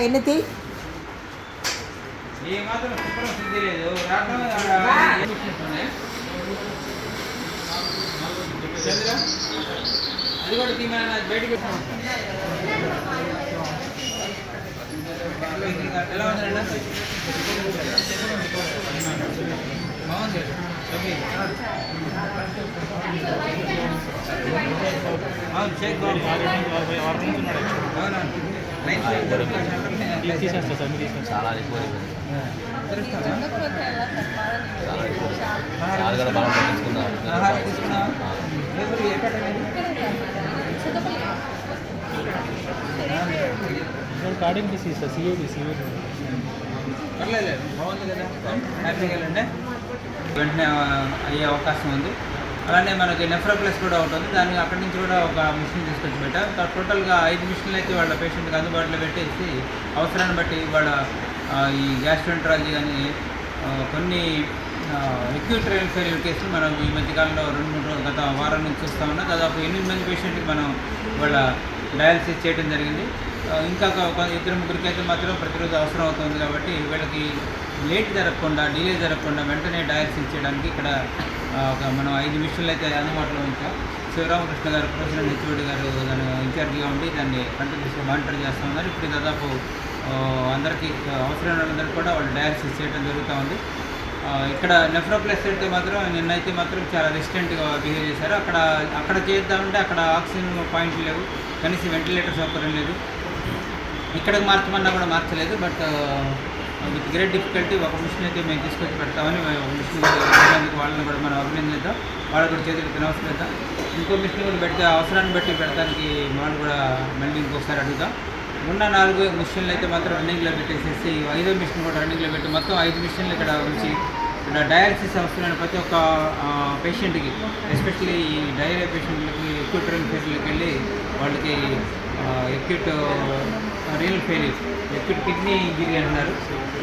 ఎన్నితి ఏ మాత్రం శుభ్రం శుద్ధి లేదు అది కూడా తీమని బయటకు ఎలా ఉందండి బాగుంది అవును షేక్ చాలా చాలా బాగా పట్టించుకున్నారు. కార్డింగ్ డిసీజ్ సిఓడి పర్లేదు బాగుంది కదా హ్యాపీగా వెళ్ళండి వెంటనే అయ్యే అవకాశం ఉంది. అలానే మనకి నెఫ్రోప్లస్ కూడా ఉంటుంది. దాన్ని అక్కడి నుంచి కూడా ఒక మిషన్ తీసుకొచ్చి పెట్టాం. టోటల్గా 5 మిషన్లు అయితే వాళ్ళ పేషెంట్కి అందుబాటులో పెట్టేసి అవసరాన్ని బట్టి వాళ్ళ ఈ గ్యాస్ట్రోఎంటరాలజీ కానీ కొన్ని అక్యూట్ రైల్ ఫెయిల్యూర్ కేసులు మనం ఈ మధ్యకాలంలో 2-3 రోజులు గత వారం నుంచి చూస్తూ ఉన్నాం. దాదాపు 8 మంది పేషెంట్కి మనం వాళ్ళ డయాలసిస్ చేయడం జరిగింది. ఇంకా 2-3 అయితే మాత్రం ప్రతిరోజు అవసరం అవుతుంది. కాబట్టి వీళ్ళకి లేట్ జరగకుండా డిలే జరగకుండా వెంటనే డయాలసిస్ చేయడానికి ఇక్కడ మనం 5 మిషన్లు అయితే అందుబాటులో ఉంచాం. శివరామకృష్ణ గారు ప్రెసిడెంట్ హెచ్ఓడి గారు దాన్ని ఇన్ఛార్జిగా ఉండి దాన్ని కంటిన్యూస్గా మానిటర్ చేస్తూ ఉన్నారు. ఇప్పుడు దాదాపు అందరికీ అవసరమైన వాళ్ళందరికీ కూడా వాళ్ళు డయాలసిస్ చేయడం జరుగుతూ ఉంది. ఇక్కడ నెఫ్రోప్లస్ అయితే మాత్రం నిన్నైతే మాత్రం చాలా రెసిస్టెంట్గా బిహేవ్ చేశారు. అక్కడ చేద్దామంటే అక్కడ ఆక్సిజన్ పాయింట్లు లేవు, కనీసం వెంటిలేటర్ సౌకర్యం లేదు. ఇక్కడికి మార్చమన్నా కూడా మార్చలేదు. బట్ విత్ గ్రేట్ డిఫికల్టీ ఒక మిషన్ అయితే మేము తీసుకొచ్చి పెడతామని ఒక మిషన్ వాళ్ళని కూడా మనం అభినందిద్దాం. వాళ్ళు కూడా చేతులు తినవసరం. ఇంకో మిషన్ కూడా పెడితే అవసరాన్ని బట్టి పెడతానికి వాళ్ళు కూడా మళ్ళీ ఇంకొకసారి అడుగుతాం. ఉన్న 4 మిషన్లు అయితే మాత్రం రన్నింగ్లో పెట్టేసేసి 5వ మిషన్ కూడా రన్నింగ్లో పెట్టి మొత్తం 5 మిషన్లు ఇక్కడ ఉంచి ఇక్కడ డయాలసిస్ అవసరమైన ప్రతి ఒక్క పేషెంట్కి, ఎస్పెషల్లీ ఈ డయేరియా పేషెంట్లకి అక్యూట్ రైల్ ఫెయిల్యూర్కి వెళ్ళి వాళ్ళకి acute renal failure, acute kidney injury అంటున్నారు.